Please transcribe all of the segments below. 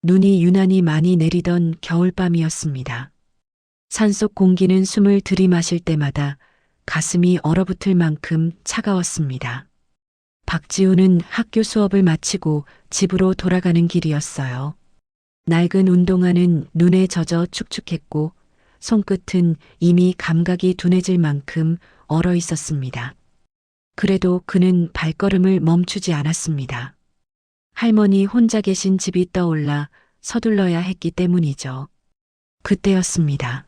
눈이 유난히 많이 내리던 겨울밤이었습니다. 산속 공기는 숨을 들이마실 때마다 가슴이 얼어붙을 만큼 차가웠습니다. 박지우는 학교 수업을 마치고 집으로 돌아가는 길이었어요. 낡은 운동화는 눈에 젖어 축축했고 손끝은 이미 감각이 둔해질 만큼 얼어 있었습니다. 그래도 그는 발걸음을 멈추지 않았습니다. 할머니 혼자 계신 집이 떠올라 서둘러야 했기 때문이죠. 그때였습니다.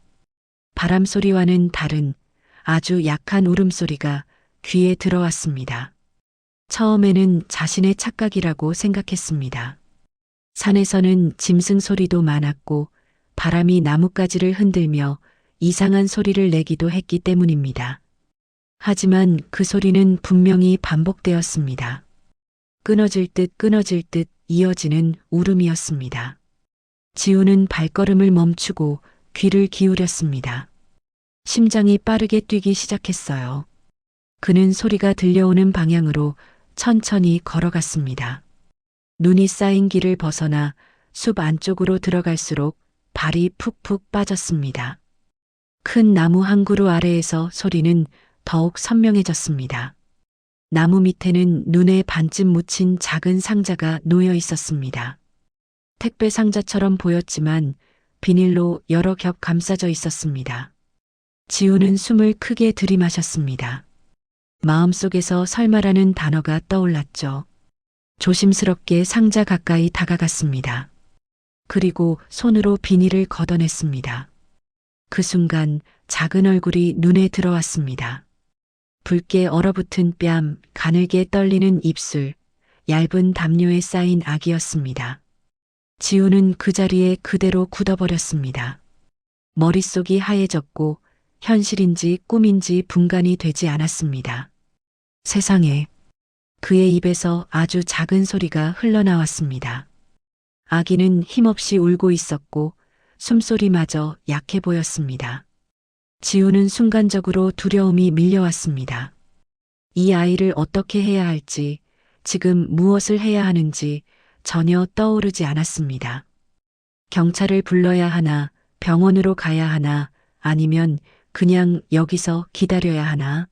바람 소리와는 다른 아주 약한 울음소리가 귀에 들어왔습니다. 처음에는 자신의 착각이라고 생각했습니다. 산에서는 짐승 소리도 많았고 바람이 나뭇가지를 흔들며 이상한 소리를 내기도 했기 때문입니다. 하지만 그 소리는 분명히 반복되었습니다. 끊어질 듯 이어지는 울음이었습니다. 지우는 발걸음을 멈추고 귀를 기울였습니다. 심장이 빠르게 뛰기 시작했어요. 그는 소리가 들려오는 방향으로 천천히 걸어갔습니다. 눈이 쌓인 길을 벗어나 숲 안쪽으로 들어갈수록 발이 푹푹 빠졌습니다. 큰 나무 한 그루 아래에서 소리는 더욱 선명해졌습니다. 나무 밑에는 눈에 반쯤 묻힌 작은 상자가 놓여 있었습니다. 택배 상자처럼 보였지만 비닐로 여러 겹 감싸져 있었습니다. 지우는 숨을 크게 들이마셨습니다. 마음속에서 설마라는 단어가 떠올랐죠. 조심스럽게 상자 가까이 다가갔습니다. 그리고 손으로 비닐을 걷어냈습니다. 그 순간 작은 얼굴이 눈에 들어왔습니다. 붉게 얼어붙은 뺨, 가늘게 떨리는 입술, 얇은 담요에 쌓인 아기였습니다. 지우는 그 자리에 그대로 굳어버렸습니다. 머릿속이 하얘졌고 현실인지 꿈인지 분간이 되지 않았습니다. 세상에, 그의 입에서 아주 작은 소리가 흘러나왔습니다. 아기는 힘없이 울고 있었고 숨소리마저 약해 보였습니다. 지우는 순간적으로 두려움이 밀려왔습니다. 이 아이를 어떻게 해야 할지, 지금 무엇을 해야 하는지 전혀 떠오르지 않았습니다. 경찰을 불러야 하나, 병원으로 가야 하나, 아니면 그냥 여기서 기다려야 하나?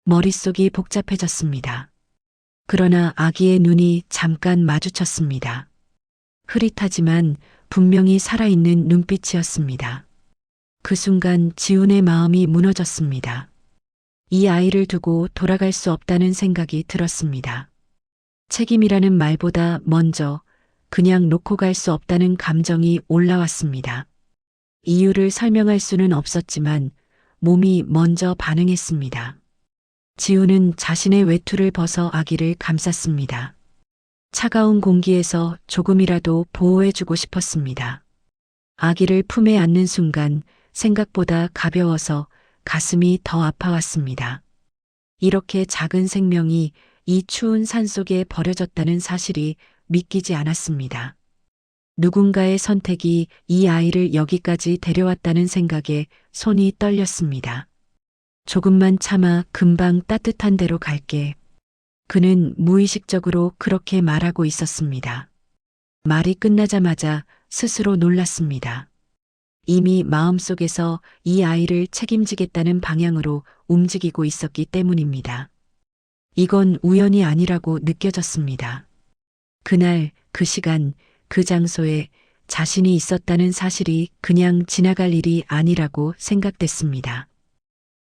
머릿속이 복잡해졌습니다. 그러나 아기의 눈이 잠깐 마주쳤습니다. 흐릿하지만 분명히 살아있는 눈빛이었습니다. 그 순간 지훈의 마음이 무너졌습니다. 이 아이를 두고 돌아갈 수 없다는 생각이 들었습니다. 책임이라는 말보다 먼저 그냥 놓고 갈 수 없다는 감정이 올라왔습니다. 이유를 설명할 수는 없었지만 몸이 먼저 반응했습니다. 지우는 자신의 외투를 벗어 아기를 감쌌습니다. 차가운 공기에서 조금이라도 보호해주고 싶었습니다. 아기를 품에 안는 순간 생각보다 가벼워서 가슴이 더 아파왔습니다. 이렇게 작은 생명이 이 추운 산속에 버려졌다는 사실이 믿기지 않았습니다. 누군가의 선택이 이 아이를 여기까지 데려왔다는 생각에 손이 떨렸습니다. 조금만 참아 금방 따뜻한 데로 갈게. 그는 무의식적으로 그렇게 말하고 있었습니다. 말이 끝나자마자 스스로 놀랐습니다. 이미 마음속에서 이 아이를 책임지겠다는 방향으로 움직이고 있었기 때문입니다. 이건 우연이 아니라고 느껴졌습니다. 그날, 그 시간, 그 장소에 자신이 있었다는 사실이 그냥 지나갈 일이 아니라고 생각됐습니다.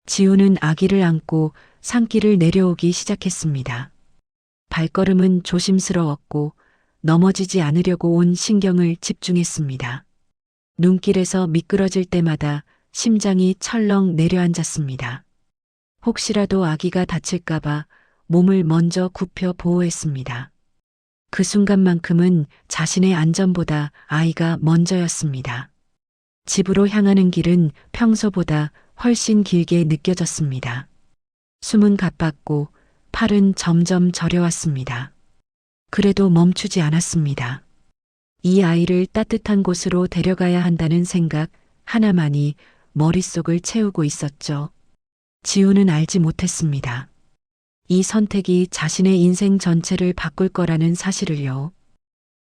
지우는 아기를 안고 산길을 내려오기 시작했습니다. 발걸음은 조심스러웠고 넘어지지 않으려고 온 신경을 집중했습니다. 눈길에서 미끄러질 때마다 심장이 철렁 내려앉았습니다. 혹시라도 아기가 다칠까봐 몸을 먼저 굽혀 보호했습니다. 그 순간만큼은 자신의 안전보다 아이가 먼저였습니다. 집으로 향하는 길은 평소보다 훨씬 길게 느껴졌습니다. 숨은 가빴고 팔은 점점 저려왔습니다. 그래도 멈추지 않았습니다. 이 아이를 따뜻한 곳으로 데려가야 한다는 생각 하나만이 머릿속을 채우고 있었죠. 지우는 알지 못했습니다. 이 선택이 자신의 인생 전체를 바꿀 거라는 사실을요.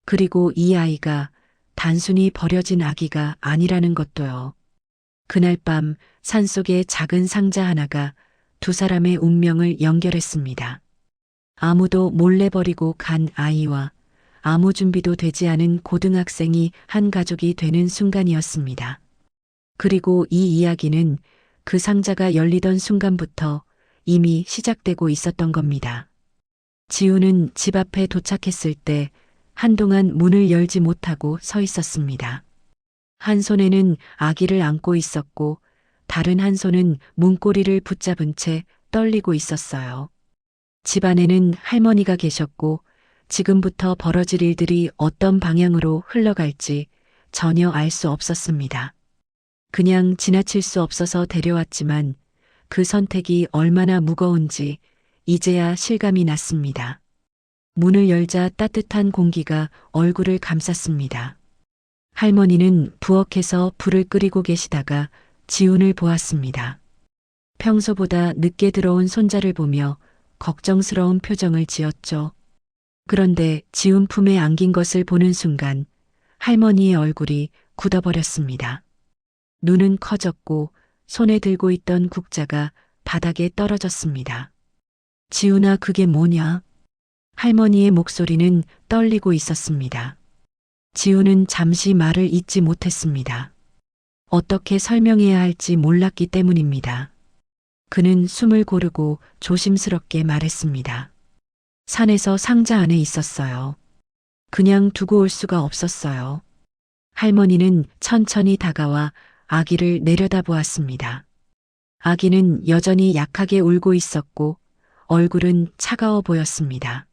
그리고 이 아이가 단순히 버려진 아기가 아니라는 것도요. 그날 밤 산속의 작은 상자 하나가 두 사람의 운명을 연결했습니다. 아무도 몰래 버리고 간 아이와 아무 준비도 되지 않은 고등학생이 한 가족이 되는 순간이었습니다. 그리고 이 이야기는 그 상자가 열리던 순간부터 이미 시작되고 있었던 겁니다. 지우는 집 앞에 도착했을 때 한동안 문을 열지 못하고 서 있었습니다. 한 손에는 아기를 안고 있었고 다른 한 손은 문고리를 붙잡은 채 떨리고 있었어요. 집 안에는 할머니가 계셨고 지금부터 벌어질 일들이 어떤 방향으로 흘러갈지 전혀 알 수 없었습니다. 그냥 지나칠 수 없어서 데려왔지만 그 선택이 얼마나 무거운지 이제야 실감이 났습니다. 문을 열자 따뜻한 공기가 얼굴을 감쌌습니다. 할머니는 부엌에서 불을 끄리고 계시다가 지훈을 보았습니다. 평소보다 늦게 들어온 손자를 보며 걱정스러운 표정을 지었죠. 그런데 지훈 품에 안긴 것을 보는 순간 할머니의 얼굴이 굳어버렸습니다. 눈은 커졌고 손에 들고 있던 국자가 바닥에 떨어졌습니다. 지훈아, 그게 뭐냐? 할머니의 목소리는 떨리고 있었습니다. 지훈은 잠시 말을 잇지 못했습니다. 어떻게 설명해야 할지 몰랐기 때문입니다. 그는 숨을 고르고 조심스럽게 말했습니다. 산에서 상자 안에 있었어요. 그냥 두고 올 수가 없었어요. 할머니는 천천히 다가와 아기를 내려다보았습니다. 아기는 여전히 약하게 울고 있었고 얼굴은 차가워 보였습니다.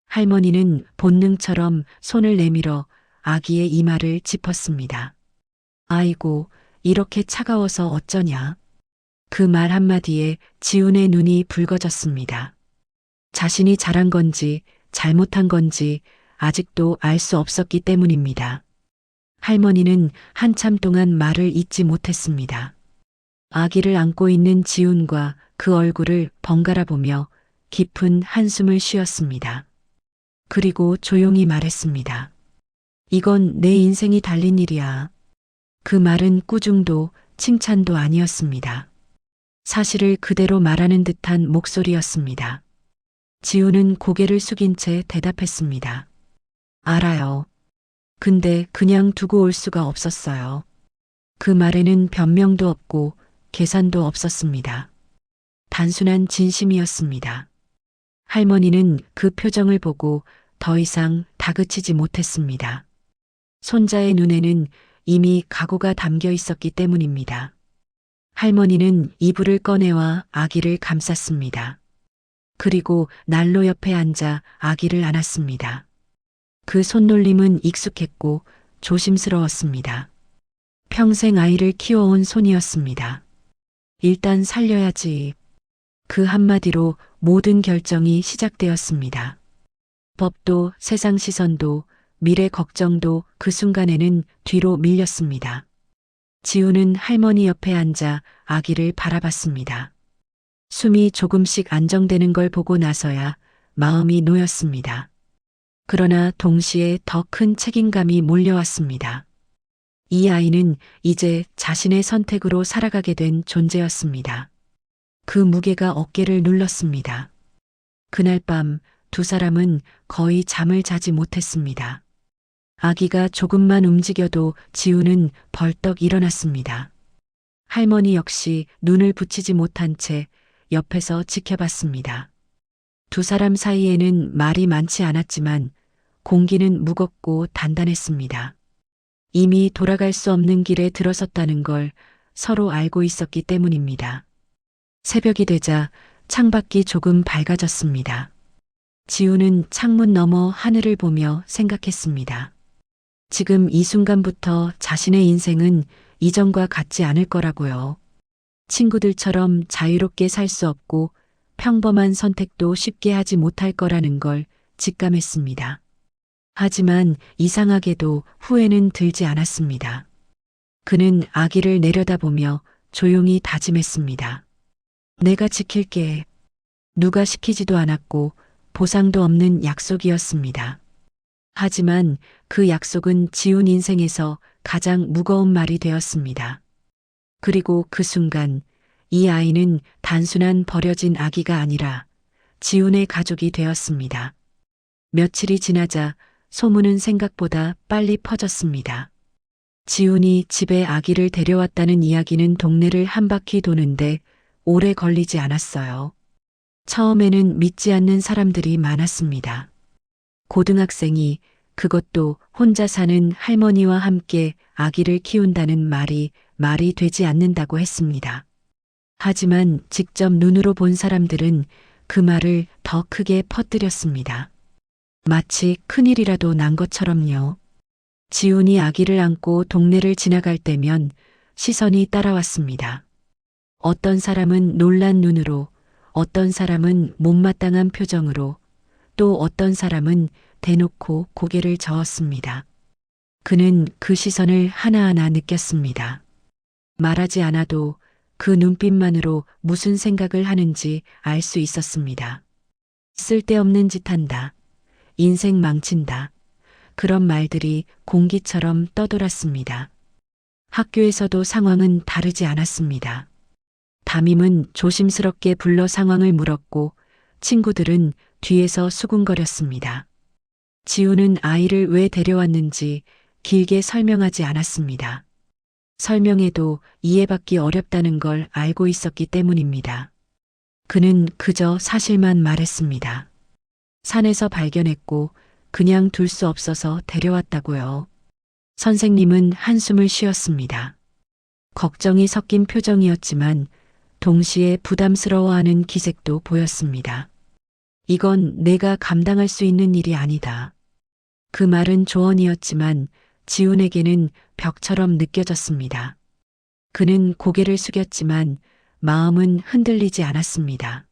할머니는 본능처럼 손을 내밀어 아기의 이마를 짚었습니다. 아이고, 이렇게 차가워서 어쩌냐. 그 말 한마디에 지훈의 눈이 붉어졌습니다. 자신이 잘한 건지 잘못한 건지 아직도 알 수 없었기 때문입니다. 할머니는 한참 동안 말을 잇지 못했습니다. 아기를 안고 있는 지훈과 그 얼굴을 번갈아 보며 깊은 한숨을 쉬었습니다. 그리고 조용히 말했습니다. 이건 내 인생이 달린 일이야. 그 말은 꾸중도 칭찬도 아니었습니다. 사실을 그대로 말하는 듯한 목소리였습니다. 지훈은 고개를 숙인 채 대답했습니다. 알아요. 근데 그냥 두고 올 수가 없었어요. 그 말에는 변명도 없고 계산도 없었습니다. 단순한 진심이었습니다. 할머니는 그 표정을 보고 더 이상 다그치지 못했습니다. 손자의 눈에는 이미 각오가 담겨 있었기 때문입니다. 할머니는 이불을 꺼내와 아기를 감쌌습니다. 그리고 난로 옆에 앉아 아기를 안았습니다. 그 손놀림은 익숙했고 조심스러웠습니다. 평생 아이를 키워온 손이었습니다. 일단 살려야지. 그 한마디로 모든 결정이 시작되었습니다. 법도 세상 시선도 미래 걱정도 그 순간에는 뒤로 밀렸습니다. 지우는 할머니 옆에 앉아 아기를 바라봤습니다. 숨이 조금씩 안정되는 걸 보고 나서야 마음이 놓였습니다. 그러나 동시에 더 큰 책임감이 몰려왔습니다. 이 아이는 이제 자신의 선택으로 살아가게 된 존재였습니다. 그 무게가 어깨를 눌렀습니다. 그날 밤 두 사람은 거의 잠을 자지 못했습니다. 아기가 조금만 움직여도 지우는 벌떡 일어났습니다. 할머니 역시 눈을 붙이지 못한 채 옆에서 지켜봤습니다. 두 사람 사이에는 말이 많지 않았지만 공기는 무겁고 단단했습니다. 이미 돌아갈 수 없는 길에 들어섰다는 걸 서로 알고 있었기 때문입니다. 새벽이 되자 창밖이 조금 밝아졌습니다. 지우는 창문 너머 하늘을 보며 생각했습니다. 지금 이 순간부터 자신의 인생은 이전과 같지 않을 거라고요. 친구들처럼 자유롭게 살 수 없고 평범한 선택도 쉽게 하지 못할 거라는 걸 직감했습니다. 하지만 이상하게도 후회는 들지 않았습니다. 그는 아기를 내려다보며 조용히 다짐했습니다. 내가 지킬게. 누가 시키지도 않았고 보상도 없는 약속이었습니다. 하지만 그 약속은 지훈 인생에서 가장 무거운 말이 되었습니다. 그리고 그 순간 이 아이는 단순한 버려진 아기가 아니라 지훈의 가족이 되었습니다. 며칠이 지나자 소문은 생각보다 빨리 퍼졌습니다. 지훈이 집에 아기를 데려왔다는 이야기는 동네를 한 바퀴 도는데 오래 걸리지 않았어요. 처음에는 믿지 않는 사람들이 많았습니다. 고등학생이, 그것도 혼자 사는 할머니와 함께 아기를 키운다는 말이 되지 않는다고 했습니다. 하지만 직접 눈으로 본 사람들은 그 말을 더 크게 퍼뜨렸습니다. 마치 큰일이라도 난 것처럼요. 지훈이 아기를 안고 동네를 지나갈 때면 시선이 따라왔습니다. 어떤 사람은 놀란 눈으로, 어떤 사람은 못마땅한 표정으로, 또 어떤 사람은 대놓고 고개를 저었습니다. 그는 그 시선을 하나하나 느꼈습니다. 말하지 않아도 그 눈빛만으로 무슨 생각을 하는지 알 수 있었습니다. 쓸데없는 짓 한다. 인생 망친다. 그런 말들이 공기처럼 떠돌았습니다. 학교에서도 상황은 다르지 않았습니다. 담임은 조심스럽게 불러 상황을 물었고 친구들은 뒤에서 수군거렸습니다. 지훈은 아이를 왜 데려왔는지 길게 설명하지 않았습니다. 설명해도 이해받기 어렵다는 걸 알고 있었기 때문입니다. 그는 그저 사실만 말했습니다. 산에서 발견했고 그냥 둘 수 없어서 데려왔다고요. 선생님은 한숨을 쉬었습니다. 걱정이 섞인 표정이었지만 동시에 부담스러워하는 기색도 보였습니다. 이건 내가 감당할 수 있는 일이 아니다. 그 말은 조언이었지만 지훈에게는 벽처럼 느껴졌습니다. 그는 고개를 숙였지만 마음은 흔들리지 않았습니다.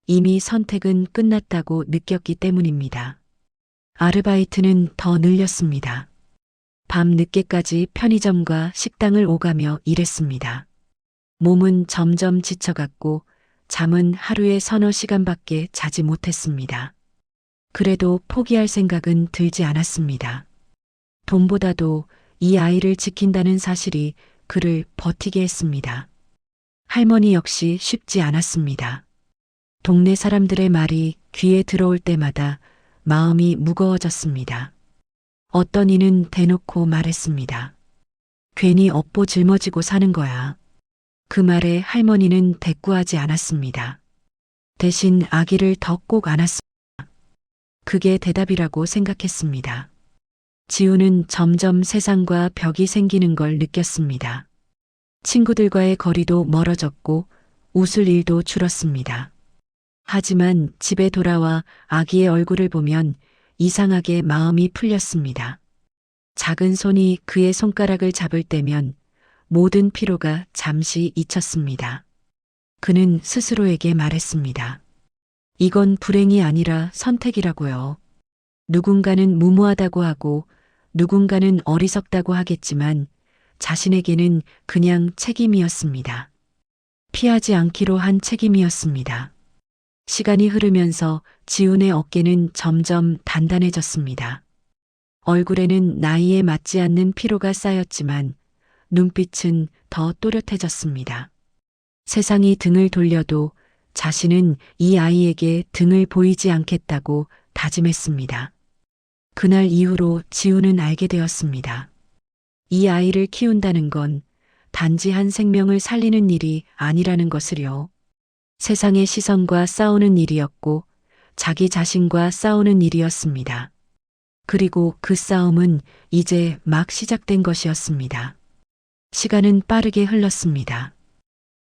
이미 선택은 끝났다고 느꼈기 때문입니다. 아르바이트는 더 늘렸습니다. 밤 늦게까지 편의점과 식당을 오가며 일했습니다. 몸은 점점 지쳐갔고 잠은 하루에 서너 시간밖에 자지 못했습니다. 그래도 포기할 생각은 들지 않았습니다. 돈보다도 이 아이를 지킨다는 사실이 그를 버티게 했습니다. 할머니 역시 쉽지 않았습니다. 동네 사람들의 말이 귀에 들어올 때마다 마음이 무거워졌습니다. 어떤 이는 대놓고 말했습니다. 괜히 업보 짊어지고 사는 거야. 그 말에 할머니는 대꾸하지 않았습니다. 대신 아기를 더 꼭 안았습니다. 그게 대답이라고 생각했습니다. 지훈은 점점 세상과 벽이 생기는 걸 느꼈습니다. 친구들과의 거리도 멀어졌고 웃을 일도 줄었습니다. 하지만 집에 돌아와 아기의 얼굴을 보면 이상하게 마음이 풀렸습니다. 작은 손이 그의 손가락을 잡을 때면 모든 피로가 잠시 잊혔습니다. 그는 스스로에게 말했습니다. 이건 불행이 아니라 선택이라고요. 누군가는 무모하다고 하고 누군가는 어리석다고 하겠지만 자신에게는 그냥 책임이었습니다. 피하지 않기로 한 책임이었습니다. 시간이 흐르면서 지훈의 어깨는 점점 단단해졌습니다. 얼굴에는 나이에 맞지 않는 피로가 쌓였지만 눈빛은 더 또렷해졌습니다. 세상이 등을 돌려도 자신은 이 아이에게 등을 보이지 않겠다고 다짐했습니다. 그날 이후로 지훈은 알게 되었습니다. 이 아이를 키운다는 건 단지 한 생명을 살리는 일이 아니라는 것을요. 세상의 시선과 싸우는 일이었고 자기 자신과 싸우는 일이었습니다. 그리고 그 싸움은 이제 막 시작된 것이었습니다. 시간은 빠르게 흘렀습니다.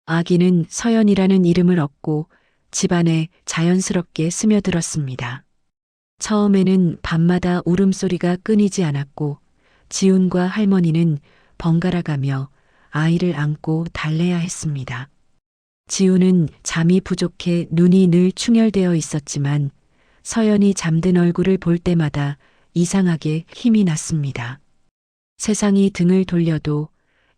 아기는 서연이라는 이름을 얻고 집안에 자연스럽게 스며들었습니다. 처음에는 밤마다 울음소리가 끊이지 않았고 지훈과 할머니는 번갈아가며 아이를 안고 달래야 했습니다. 지훈은 잠이 부족해 눈이 늘 충혈되어 있었지만 서연이 잠든 얼굴을 볼 때마다 이상하게 힘이 났습니다. 세상이 등을 돌려도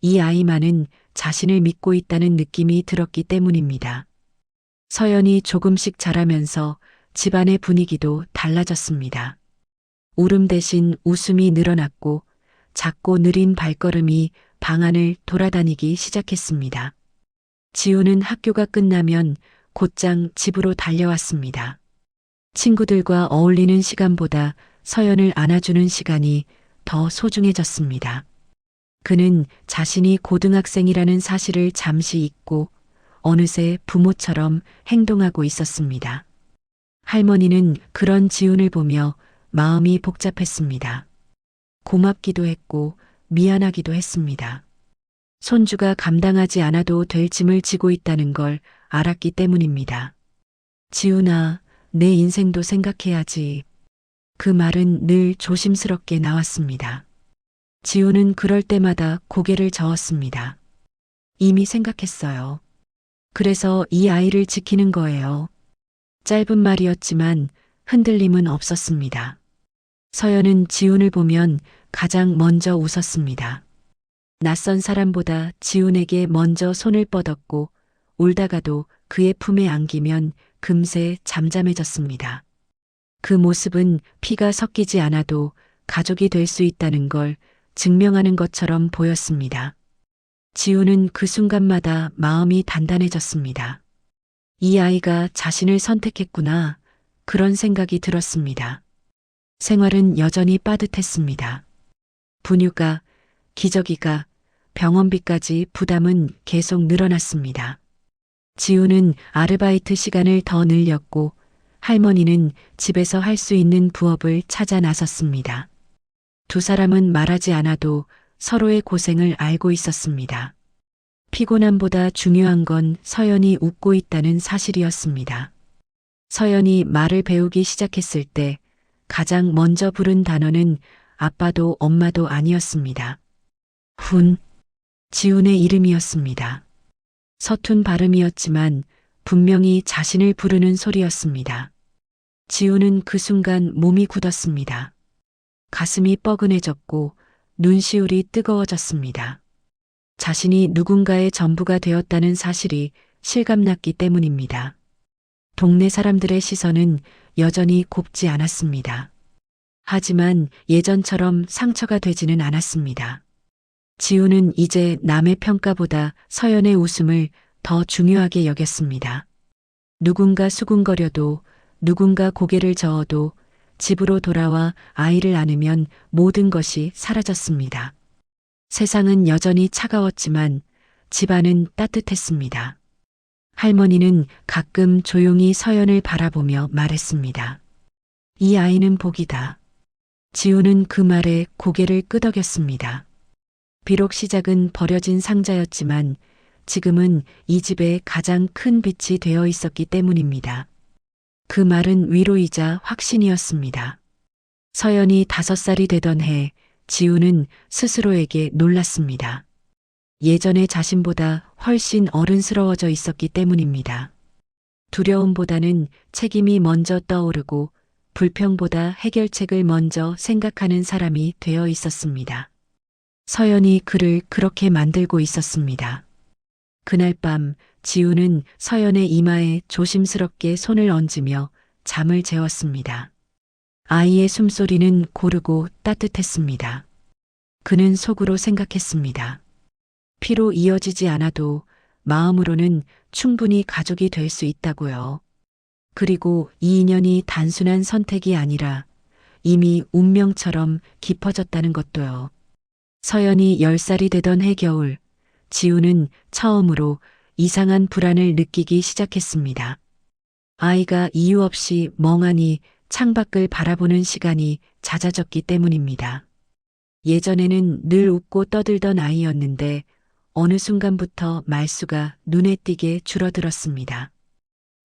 이 아이만은 자신을 믿고 있다는 느낌이 들었기 때문입니다. 서연이 조금씩 자라면서 집안의 분위기도 달라졌습니다. 울음 대신 웃음이 늘어났고 작고 느린 발걸음이 방 안을 돌아다니기 시작했습니다. 지우는 학교가 끝나면 곧장 집으로 달려왔습니다. 친구들과 어울리는 시간보다 서연을 안아주는 시간이 더 소중해졌습니다. 그는 자신이 고등학생이라는 사실을 잠시 잊고 어느새 부모처럼 행동하고 있었습니다. 할머니는 그런 지훈을 보며 마음이 복잡했습니다. 고맙기도 했고 미안하기도 했습니다. 손주가 감당하지 않아도 될 짐을 지고 있다는 걸 알았기 때문입니다. 지훈아, 내 인생도 생각해야지. 그 말은 늘 조심스럽게 나왔습니다. 지훈은 그럴 때마다 고개를 저었습니다. 이미 생각했어요. 그래서 이 아이를 지키는 거예요. 짧은 말이었지만 흔들림은 없었습니다. 서연은 지훈을 보면 가장 먼저 웃었습니다. 낯선 사람보다 지훈에게 먼저 손을 뻗었고 울다가도 그의 품에 안기면 금세 잠잠해졌습니다. 그 모습은 피가 섞이지 않아도 가족이 될 수 있다는 걸 증명하는 것처럼 보였습니다. 지훈은 그 순간마다 마음이 단단해졌습니다. 이 아이가 자신을 선택했구나. 그런 생각이 들었습니다. 생활은 여전히 빠듯했습니다. 분유가, 기저귀가, 병원비까지 부담은 계속 늘어났습니다. 지훈은 아르바이트 시간을 더 늘렸고 할머니는 집에서 할 수 있는 부업을 찾아 나섰습니다. 두 사람은 말하지 않아도 서로의 고생을 알고 있었습니다. 피곤함보다 중요한 건 서연이 웃고 있다는 사실이었습니다. 서연이 말을 배우기 시작했을 때 가장 먼저 부른 단어는 아빠도 엄마도 아니었습니다. 지훈의 이름이었습니다. 서툰 발음이었지만 분명히 자신을 부르는 소리였습니다. 지훈은 그 순간 몸이 굳었습니다. 가슴이 뻐근해졌고 눈시울이 뜨거워졌습니다. 자신이 누군가의 전부가 되었다는 사실이 실감났기 때문입니다. 동네 사람들의 시선은 여전히 곱지 않았습니다. 하지만 예전처럼 상처가 되지는 않았습니다. 지훈은 이제 남의 평가보다 서연의 웃음을 더 중요하게 여겼습니다. 누군가 수군거려도 누군가 고개를 저어도 집으로 돌아와 아이를 안으면 모든 것이 사라졌습니다. 세상은 여전히 차가웠지만 집안은 따뜻했습니다. 할머니는 가끔 조용히 서연을 바라보며 말했습니다. 이 아이는 복이다. 지훈은 그 말에 고개를 끄덕였습니다. 비록 시작은 버려진 상자였지만 지금은 이 집의 가장 큰 빛이 되어 있었기 때문입니다. 그 말은 위로이자 확신이었습니다. 서연이 5살이 되던 해 지훈은 스스로에게 놀랐습니다. 예전의 자신보다 훨씬 어른스러워져 있었기 때문입니다. 두려움보다는 책임이 먼저 떠오르고 불평보다 해결책을 먼저 생각하는 사람이 되어 있었습니다. 서연이 그를 그렇게 만들고 있었습니다. 그날 밤 지훈은 서연의 이마에 조심스럽게 손을 얹으며 잠을 재웠습니다. 아이의 숨소리는 고르고 따뜻했습니다. 그는 속으로 생각했습니다. 피로 이어지지 않아도 마음으로는 충분히 가족이 될 수 있다고요. 그리고 이 인연이 단순한 선택이 아니라 이미 운명처럼 깊어졌다는 것도요. 서연이 10살이 되던 해 겨울, 지훈은 처음으로 이상한 불안을 느끼기 시작했습니다. 아이가 이유 없이 멍하니 창밖을 바라보는 시간이 잦아졌기 때문입니다. 예전에는 늘 웃고 떠들던 아이였는데 어느 순간부터 말수가 눈에 띄게 줄어들었습니다.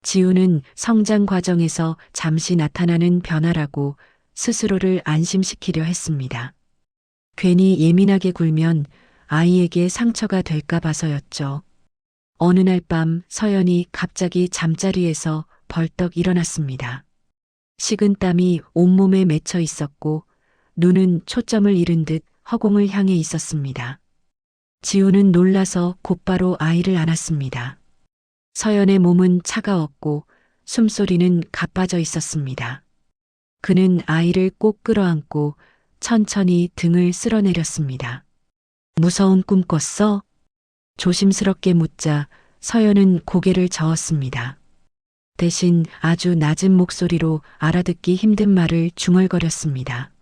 지훈은 성장 과정에서 잠시 나타나는 변화라고 스스로를 안심시키려 했습니다. 괜히 예민하게 굴면 아이에게 상처가 될까 봐서였죠. 어느 날 밤 서연이 갑자기 잠자리에서 벌떡 일어났습니다. 식은 땀이 온몸에 맺혀 있었고 눈은 초점을 잃은 듯 허공을 향해 있었습니다. 지훈은 놀라서 곧바로 아이를 안았습니다. 서연의 몸은 차가웠고 숨소리는 가빠져 있었습니다. 그는 아이를 꼭 끌어안고 천천히 등을 쓸어내렸습니다. 무서운 꿈 꿨어? 조심스럽게 묻자 서연은 고개를 저었습니다. 대신 아주 낮은 목소리로 알아듣기 힘든 말을 중얼거렸습니다.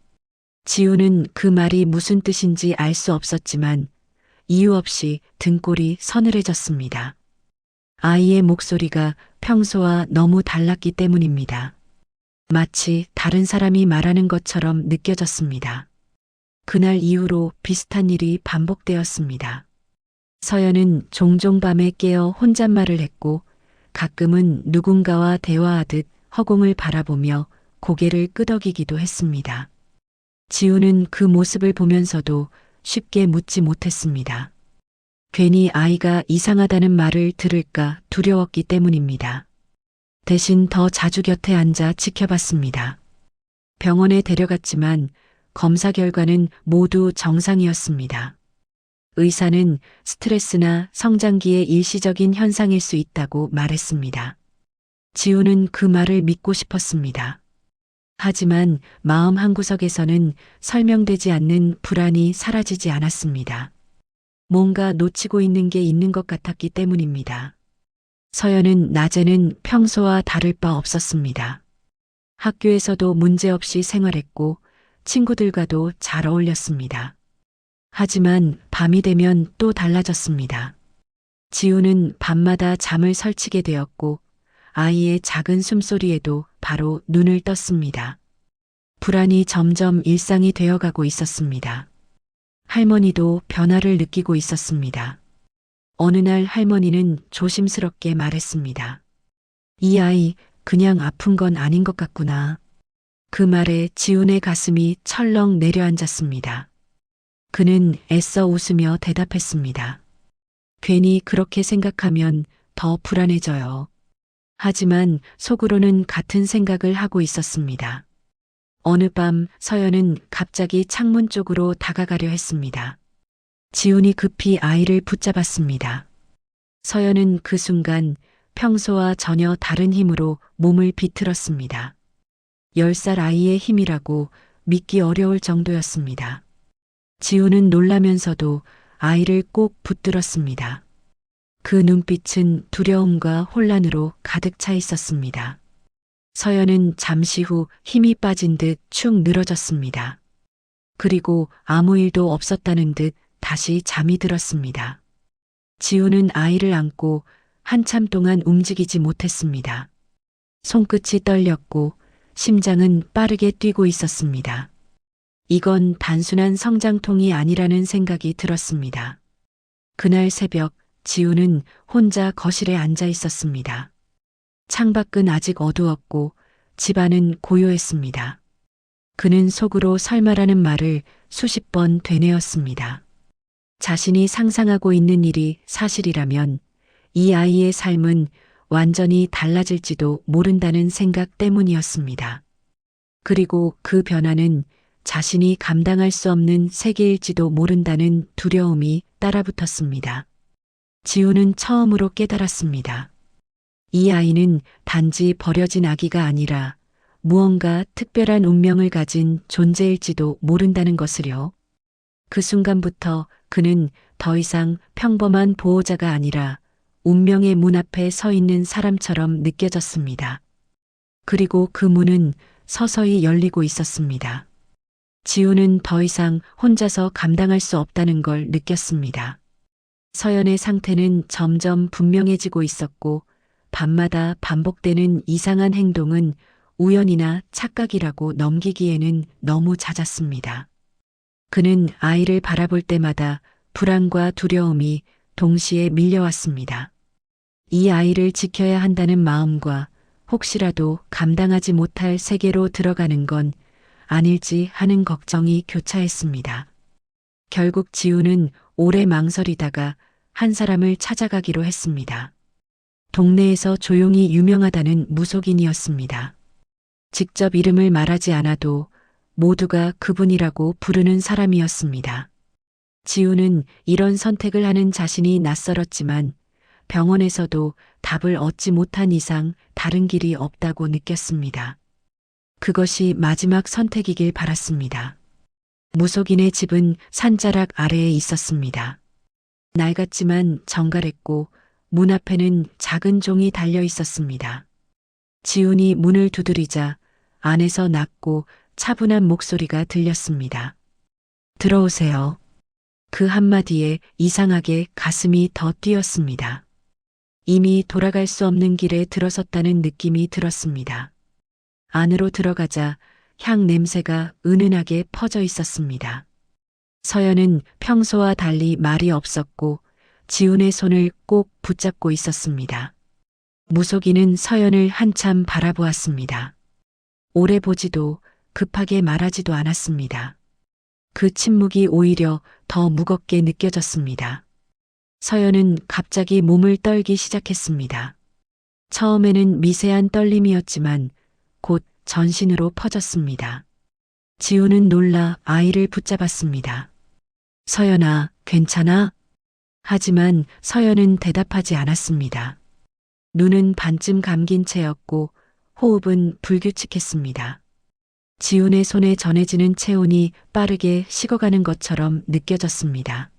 지우는 그 말이 무슨 뜻인지 알 수 없었지만 이유 없이 등골이 서늘해졌습니다. 아이의 목소리가 평소와 너무 달랐기 때문입니다. 마치 다른 사람이 말하는 것처럼 느껴졌습니다. 그날 이후로 비슷한 일이 반복되었습니다. 서연은 종종 밤에 깨어 혼잣말을 했고 가끔은 누군가와 대화하듯 허공을 바라보며 고개를 끄덕이기도 했습니다. 지우는 그 모습을 보면서도 쉽게 묻지 못했습니다. 괜히 아이가 이상하다는 말을 들을까 두려웠기 때문입니다. 대신 더 자주 곁에 앉아 지켜봤습니다. 병원에 데려갔지만 검사 결과는 모두 정상이었습니다. 의사는 스트레스나 성장기의 일시적인 현상일 수 있다고 말했습니다. 지우는 그 말을 믿고 싶었습니다. 하지만 마음 한구석에서는 설명되지 않는 불안이 사라지지 않았습니다. 뭔가 놓치고 있는 게 있는 것 같았기 때문입니다. 서연은 낮에는 평소와 다를 바 없었습니다. 학교에서도 문제없이 생활했고 친구들과도 잘 어울렸습니다. 하지만 밤이 되면 또 달라졌습니다. 지우는 밤마다 잠을 설치게 되었고 아이의 작은 숨소리에도 바로 눈을 떴습니다. 불안이 점점 일상이 되어가고 있었습니다. 할머니도 변화를 느끼고 있었습니다. 어느 날 할머니는 조심스럽게 말했습니다. 이 아이 그냥 아픈 건 아닌 것 같구나. 그 말에 지훈의 가슴이 철렁 내려앉았습니다. 그는 애써 웃으며 대답했습니다. 괜히 그렇게 생각하면 더 불안해져요. 하지만 속으로는 같은 생각을 하고 있었습니다. 어느 밤 서연은 갑자기 창문 쪽으로 다가가려 했습니다. 지훈이 급히 아이를 붙잡았습니다. 서연은 그 순간 평소와 전혀 다른 힘으로 몸을 비틀었습니다. 10살 아이의 힘이라고 믿기 어려울 정도였습니다. 지훈은 놀라면서도 아이를 꼭 붙들었습니다. 그 눈빛은 두려움과 혼란으로 가득 차 있었습니다. 서연은 잠시 후 힘이 빠진 듯 축 늘어졌습니다. 그리고 아무 일도 없었다는 듯 다시 잠이 들었습니다. 지훈은 아이를 안고 한참 동안 움직이지 못했습니다. 손끝이 떨렸고 심장은 빠르게 뛰고 있었습니다. 이건 단순한 성장통이 아니라는 생각이 들었습니다. 그날 새벽 지훈은 혼자 거실에 앉아 있었습니다. 창밖은 아직 어두웠고 집안은 고요했습니다. 그는 속으로 설마라는 말을 수십 번 되뇌었습니다. 자신이 상상하고 있는 일이 사실이라면 이 아이의 삶은 완전히 달라질지도 모른다는 생각 때문이었습니다. 그리고 그 변화는 자신이 감당할 수 없는 세계일지도 모른다는 두려움이 따라붙었습니다. 지훈은 처음으로 깨달았습니다. 이 아이는 단지 버려진 아기가 아니라 무언가 특별한 운명을 가진 존재일지도 모른다는 것을요. 그 순간부터 그는 더 이상 평범한 보호자가 아니라 운명의 문 앞에 서 있는 사람처럼 느껴졌습니다. 그리고 그 문은 서서히 열리고 있었습니다. 지훈은 더 이상 혼자서 감당할 수 없다는 걸 느꼈습니다. 서연의 상태는 점점 분명해지고 있었고 밤마다 반복되는 이상한 행동은 우연이나 착각이라고 넘기기에는 너무 잦았습니다. 그는 아이를 바라볼 때마다 불안과 두려움이 동시에 밀려왔습니다. 이 아이를 지켜야 한다는 마음과 혹시라도 감당하지 못할 세계로 들어가는 건 아닐지 하는 걱정이 교차했습니다. 결국 지훈은 오래 망설이다가 한 사람을 찾아가기로 했습니다. 동네에서 조용히 유명하다는 무속인이었습니다. 직접 이름을 말하지 않아도 모두가 그분이라고 부르는 사람이었습니다. 지훈은 이런 선택을 하는 자신이 낯설었지만 병원에서도 답을 얻지 못한 이상 다른 길이 없다고 느꼈습니다. 그것이 마지막 선택이길 바랐습니다. 무속인의 집은 산자락 아래에 있었습니다. 낡았지만 정갈했고 문 앞에는 작은 종이 달려 있었습니다. 지훈이 문을 두드리자 안에서 낮고 차분한 목소리가 들렸습니다. 들어오세요. 그 한마디에 이상하게 가슴이 더 뛰었습니다. 이미 돌아갈 수 없는 길에 들어섰다는 느낌이 들었습니다. 안으로 들어가자 향 냄새가 은은하게 퍼져 있었습니다. 서연은 평소와 달리 말이 없었고 지훈의 손을 꼭 붙잡고 있었습니다. 무속인은 서연을 한참 바라보았습니다. 오래 보지도 급하게 말하지도 않았습니다. 그 침묵이 오히려 더 무겁게 느껴졌습니다. 서연은 갑자기 몸을 떨기 시작했습니다. 처음에는 미세한 떨림이었지만 곧 전신으로 퍼졌습니다. 지훈은 놀라 아이를 붙잡았습니다. 서연아, 괜찮아? 하지만 서연은 대답하지 않았습니다. 눈은 반쯤 감긴 채였고 호흡은 불규칙했습니다. 지훈의 손에 전해지는 체온이 빠르게 식어가는 것처럼 느껴졌습니다.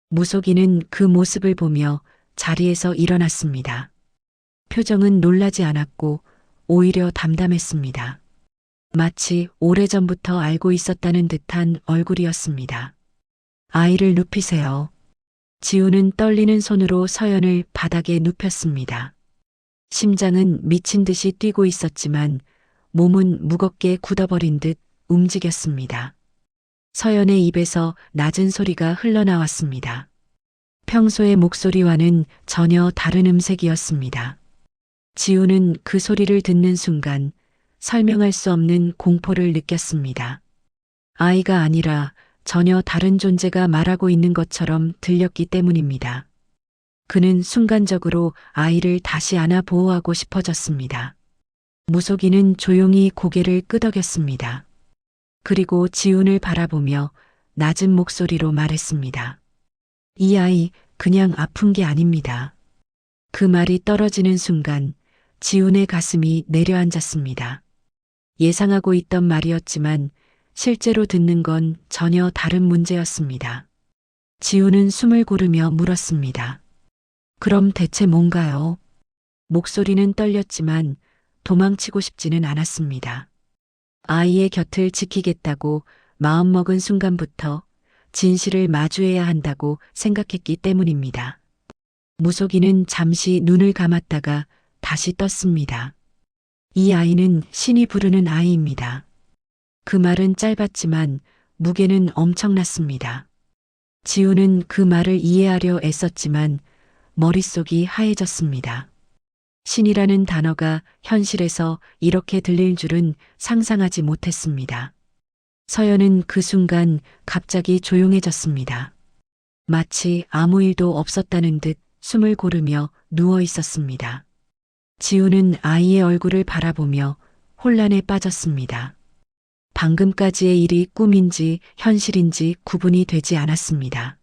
무속인은 그 모습을 보며 자리에서 일어났습니다. 표정은 놀라지 않았고 오히려 담담했습니다. 마치 오래전부터 알고 있었다는 듯한 얼굴이었습니다. 아이를 눕히세요. 지훈은 떨리는 손으로 서연을 바닥에 눕혔습니다. 심장은 미친 듯이 뛰고 있었지만 몸은 무겁게 굳어버린 듯 움직였습니다. 서연의 입에서 낮은 소리가 흘러나왔습니다. 평소의 목소리와는 전혀 다른 음색이었습니다. 지훈은 그 소리를 듣는 순간 설명할 수 없는 공포를 느꼈습니다. 아이가 아니라 전혀 다른 존재가 말하고 있는 것처럼 들렸기 때문입니다. 그는 순간적으로 아이를 다시 안아 보호하고 싶어졌습니다. 무속인은 조용히 고개를 끄덕였습니다. 그리고 지훈을 바라보며 낮은 목소리로 말했습니다. 이 아이 그냥 아픈 게 아닙니다. 그 말이 떨어지는 순간 지훈의 가슴이 내려앉았습니다. 예상하고 있던 말이었지만 실제로 듣는 건 전혀 다른 문제였습니다. 지훈은 숨을 고르며 물었습니다. 그럼 대체 뭔가요? 목소리는 떨렸지만 도망치고 싶지는 않았습니다. 아이의 곁을 지키겠다고 마음먹은 순간부터 진실을 마주해야 한다고 생각했기 때문입니다. 무속인은 잠시 눈을 감았다가 다시 떴습니다. 이 아이는 신이 부르는 아이입니다. 그 말은 짧았지만 무게는 엄청났습니다. 지훈은 그 말을 이해하려 애썼지만 머릿속이 하얘졌습니다. 신이라는 단어가 현실에서 이렇게 들릴 줄은 상상하지 못했습니다. 서연은 그 순간 갑자기 조용해졌습니다. 마치 아무 일도 없었다는 듯 숨을 고르며 누워 있었습니다. 지훈은 아이의 얼굴을 바라보며 혼란에 빠졌습니다. 방금까지의 일이 꿈인지 현실인지 구분이 되지 않았습니다.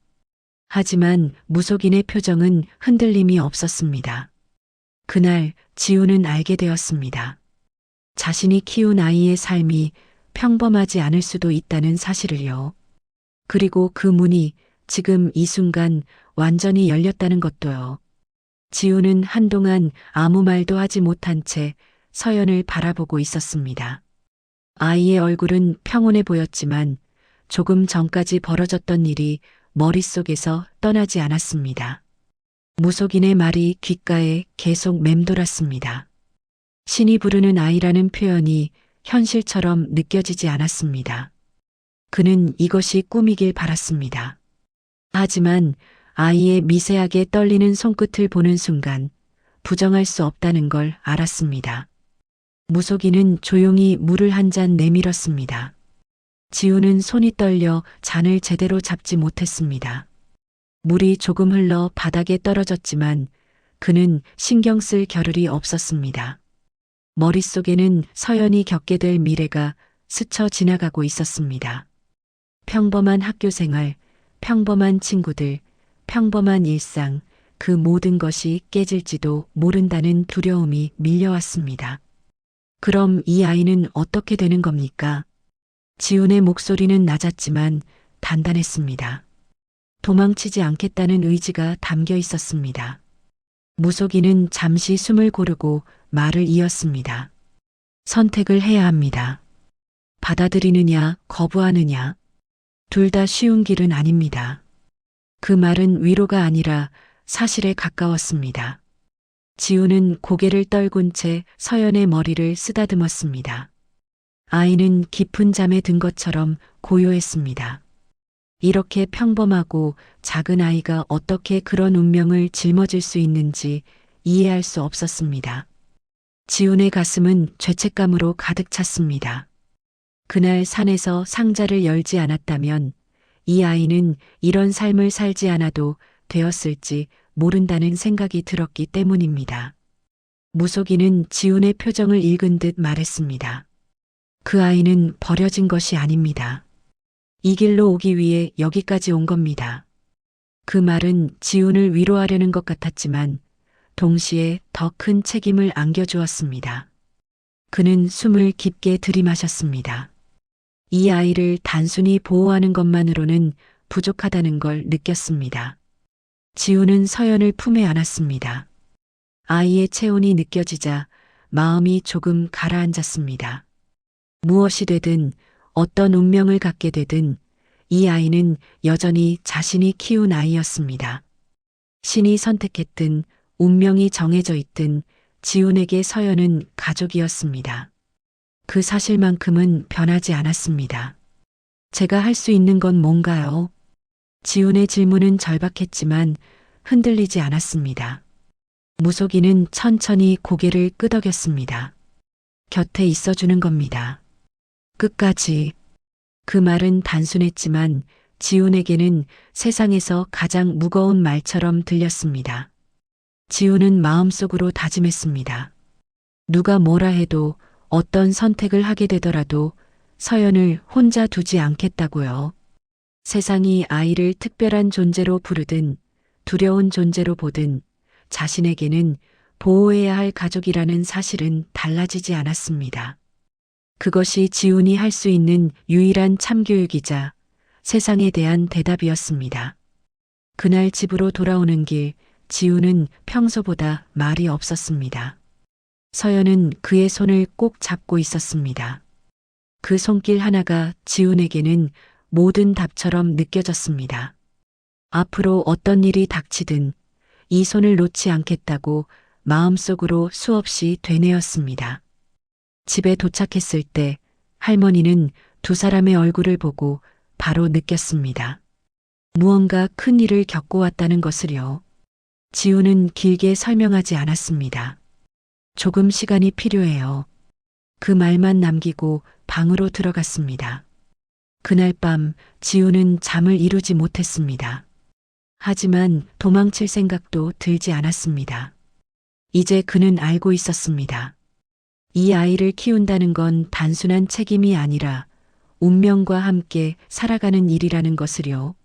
하지만 무속인의 표정은 흔들림이 없었습니다. 그날 지훈은 알게 되었습니다. 자신이 키운 아이의 삶이 평범하지 않을 수도 있다는 사실을요. 그리고 그 문이 지금 이 순간 완전히 열렸다는 것도요. 지훈은 한동안 아무 말도 하지 못한 채 서연을 바라보고 있었습니다. 아이의 얼굴은 평온해 보였지만 조금 전까지 벌어졌던 일이 머릿속에서 떠나지 않았습니다. 무속인의 말이 귓가에 계속 맴돌았습니다. 신이 부르는 아이라는 표현이 현실처럼 느껴지지 않았습니다. 그는 이것이 꿈이길 바랐습니다. 하지만 아이의 미세하게 떨리는 손끝을 보는 순간 부정할 수 없다는 걸 알았습니다. 무속인은 조용히 물을 한 잔 내밀었습니다. 지훈은 손이 떨려 잔을 제대로 잡지 못했습니다. 물이 조금 흘러 바닥에 떨어졌지만 그는 신경 쓸 겨를이 없었습니다. 머릿속에는 서연이 겪게 될 미래가 스쳐 지나가고 있었습니다. 평범한 학교 생활, 평범한 친구들, 평범한 일상, 그 모든 것이 깨질지도 모른다는 두려움이 밀려왔습니다. 그럼 이 아이는 어떻게 되는 겁니까? 지훈의 목소리는 낮았지만 단단했습니다. 도망치지 않겠다는 의지가 담겨 있었습니다. 무속인은 잠시 숨을 고르고 말을 이었습니다. 선택을 해야 합니다. 받아들이느냐, 거부하느냐. 둘 다 쉬운 길은 아닙니다. 그 말은 위로가 아니라 사실에 가까웠습니다. 지우는 고개를 떨군 채 서연의 머리를 쓰다듬었습니다. 아이는 깊은 잠에 든 것처럼 고요했습니다. 이렇게 평범하고 작은 아이가 어떻게 그런 운명을 짊어질 수 있는지 이해할 수 없었습니다. 지훈의 가슴은 죄책감으로 가득 찼습니다. 그날 산에서 상자를 열지 않았다면 이 아이는 이런 삶을 살지 않아도 되었을지 모른다는 생각이 들었기 때문입니다. 무속인은 지훈의 표정을 읽은 듯 말했습니다. 그 아이는 버려진 것이 아닙니다. 이 길로 오기 위해 여기까지 온 겁니다. 그 말은 지훈을 위로하려는 것 같았지만 동시에 더 큰 책임을 안겨주었습니다. 그는 숨을 깊게 들이마셨습니다. 이 아이를 단순히 보호하는 것만으로는 부족하다는 걸 느꼈습니다. 지훈은 서연을 품에 안았습니다. 아이의 체온이 느껴지자 마음이 조금 가라앉았습니다. 무엇이 되든 어떤 운명을 갖게 되든 이 아이는 여전히 자신이 키운 아이였습니다. 신이 선택했든 운명이 정해져 있든 지훈에게 서연은 가족이었습니다. 그 사실만큼은 변하지 않았습니다. 제가 할 수 있는 건 뭔가요? 지훈의 질문은 절박했지만 흔들리지 않았습니다. 무속인은 천천히 고개를 끄덕였습니다. 곁에 있어주는 겁니다. 끝까지. 그 말은 단순했지만 지훈에게는 세상에서 가장 무거운 말처럼 들렸습니다. 지훈은 마음속으로 다짐했습니다. 누가 뭐라 해도 어떤 선택을 하게 되더라도 서연을 혼자 두지 않겠다고요. 세상이 아이를 특별한 존재로 부르든 두려운 존재로 보든 자신에게는 보호해야 할 가족이라는 사실은 달라지지 않았습니다. 그것이 지훈이 할 수 있는 유일한 참교육이자 세상에 대한 대답이었습니다. 그날 집으로 돌아오는 길, 지훈은 평소보다 말이 없었습니다. 서연은 그의 손을 꼭 잡고 있었습니다. 그 손길 하나가 지훈에게는 모든 답처럼 느껴졌습니다. 앞으로 어떤 일이 닥치든 이 손을 놓지 않겠다고 마음속으로 수없이 되뇌었습니다. 집에 도착했을 때 할머니는 두 사람의 얼굴을 보고 바로 느꼈습니다. 무언가 큰 일을 겪고 왔다는 것을요. 지훈은 길게 설명하지 않았습니다. 조금 시간이 필요해요. 그 말만 남기고 방으로 들어갔습니다. 그날 밤 지훈은 잠을 이루지 못했습니다. 하지만 도망칠 생각도 들지 않았습니다. 이제 그는 알고 있었습니다. 이 아이를 키운다는 건 단순한 책임이 아니라 운명과 함께 살아가는 일이라는 것을요.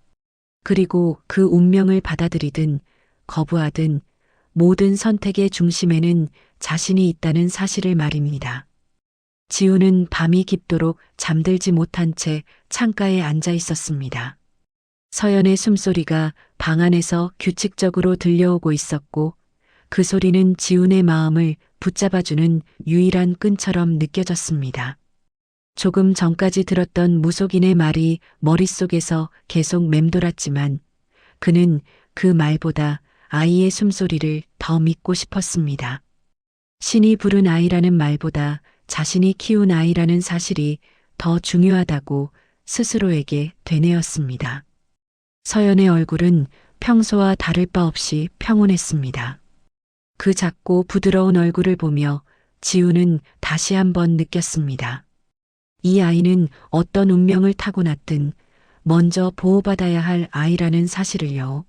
그리고 그 운명을 받아들이든 거부하든 모든 선택의 중심에는 자신이 있다는 사실을 말입니다. 지훈은 밤이 깊도록 잠들지 못한 채 창가에 앉아 있었습니다. 서연의 숨소리가 방 안에서 규칙적으로 들려오고 있었고 그 소리는 지훈의 마음을 붙잡아주는 유일한 끈처럼 느껴졌습니다. 조금 전까지 들었던 무속인의 말이 머릿속에서 계속 맴돌았지만 그는 그 말보다 아이의 숨소리를 더 믿고 싶었습니다. 신이 부른 아이라는 말보다 자신이 키운 아이라는 사실이 더 중요하다고 스스로에게 되뇌었습니다. 서연의 얼굴은 평소와 다를 바 없이 평온했습니다. 그 작고 부드러운 얼굴을 보며 지훈은 다시 한번 느꼈습니다. 이 아이는 어떤 운명을 타고났든 먼저 보호받아야 할 아이라는 사실을요.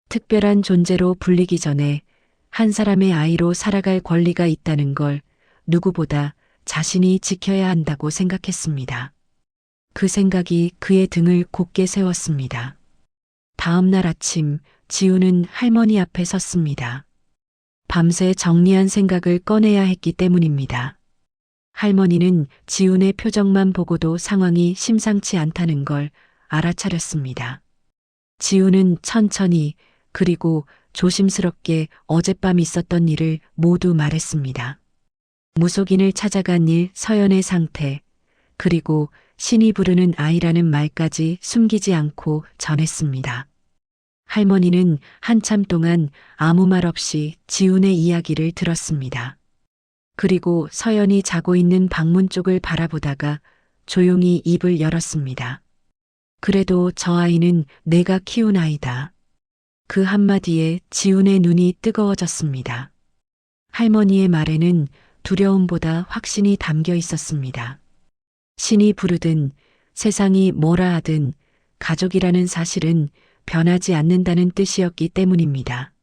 특별한 존재로 불리기 전에 한 사람의 아이로 살아갈 권리가 있다는 걸 누구보다 자신이 지켜야 한다고 생각했습니다. 그 생각이 그의 등을 곧게 세웠습니다. 다음 날 아침 지훈은 할머니 앞에 섰습니다. 밤새 정리한 생각을 꺼내야 했기 때문입니다. 할머니는 지훈의 표정만 보고도 상황이 심상치 않다는 걸 알아차렸습니다. 지훈은 천천히 그리고 조심스럽게 어젯밤 있었던 일을 모두 말했습니다. 무속인을 찾아간 일, 서연의 상태, 그리고 신이 부르는 아이라는 말까지 숨기지 않고 전했습니다. 할머니는 한참 동안 아무 말 없이 지훈의 이야기를 들었습니다. 그리고 서연이 자고 있는 방문 쪽을 바라보다가 조용히 입을 열었습니다. 그래도 저 아이는 내가 키운 아이다. 그 한마디에 지훈의 눈이 뜨거워졌습니다. 할머니의 말에는 두려움보다 확신이 담겨 있었습니다. 신이 부르든 세상이 뭐라 하든 가족이라는 사실은 변하지 않는다는 뜻이었기 때문입니다.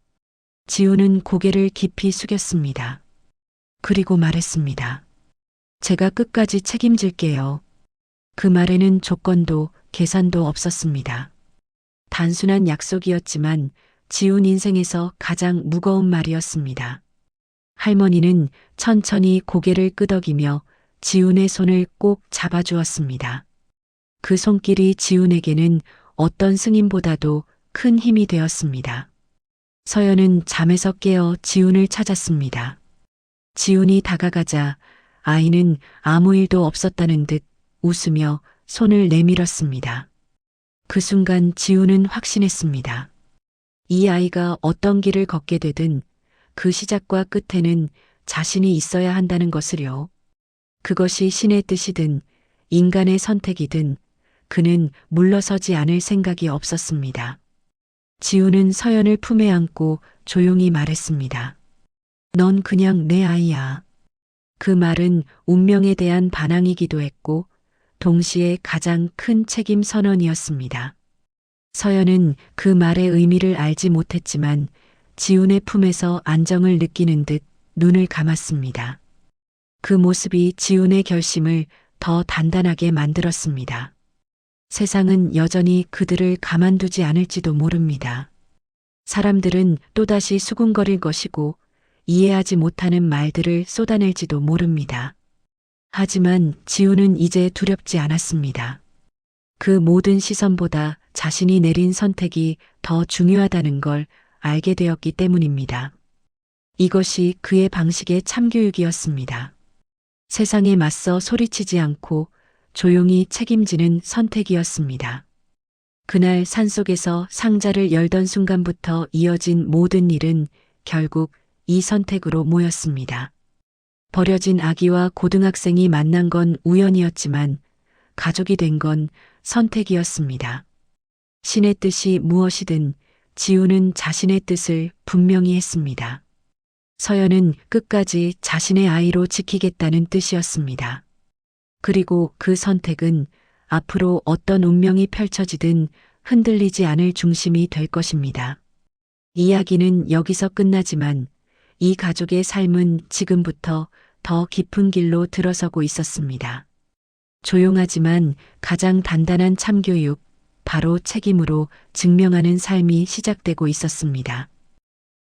지훈은 고개를 깊이 숙였습니다. 그리고 말했습니다. 제가 끝까지 책임질게요. 그 말에는 조건도 계산도 없었습니다. 단순한 약속이었지만 지훈 인생에서 가장 무거운 말이었습니다. 할머니는 천천히 고개를 끄덕이며 지훈의 손을 꼭 잡아주었습니다. 그 손길이 지훈에게는 어떤 승인보다도 큰 힘이 되었습니다. 서연은 잠에서 깨어 지훈을 찾았습니다. 지훈이 다가가자 아이는 아무 일도 없었다는 듯 웃으며 손을 내밀었습니다. 그 순간 지훈은 확신했습니다. 이 아이가 어떤 길을 걷게 되든 그 시작과 끝에는 자신이 있어야 한다는 것을요. 그것이 신의 뜻이든 인간의 선택이든 그는 물러서지 않을 생각이 없었습니다. 지훈은 서연을 품에 안고 조용히 말했습니다. 넌 그냥 내 아이야. 그 말은 운명에 대한 반항이기도 했고 동시에 가장 큰 책임 선언이었습니다. 서연은 그 말의 의미를 알지 못했지만 지훈의 품에서 안정을 느끼는 듯 눈을 감았습니다. 그 모습이 지훈의 결심을 더 단단하게 만들었습니다. 세상은 여전히 그들을 가만두지 않을지도 모릅니다. 사람들은 또다시 수군거릴 것이고 이해하지 못하는 말들을 쏟아낼지도 모릅니다. 하지만 지훈은 이제 두렵지 않았습니다. 그 모든 시선보다 자신이 내린 선택이 더 중요하다는 걸 알게 되었기 때문입니다. 이것이 그의 방식의 참교육이었습니다. 세상에 맞서 소리치지 않고 조용히 책임지는 선택이었습니다. 그날 산속에서 상자를 열던 순간부터 이어진 모든 일은 결국 이 선택으로 모였습니다. 버려진 아기와 고등학생이 만난 건 우연이었지만 가족이 된 건 선택이었습니다. 신의 뜻이 무엇이든 지훈은 자신의 뜻을 분명히 했습니다. 서연은 끝까지 자신의 아이로 지키겠다는 뜻이었습니다. 그리고 그 선택은 앞으로 어떤 운명이 펼쳐지든 흔들리지 않을 중심이 될 것입니다. 이야기는 여기서 끝나지만 이 가족의 삶은 지금부터 더 깊은 길로 들어서고 있었습니다. 조용하지만 가장 단단한 참교육, 바로 책임으로 증명하는 삶이 시작되고 있었습니다.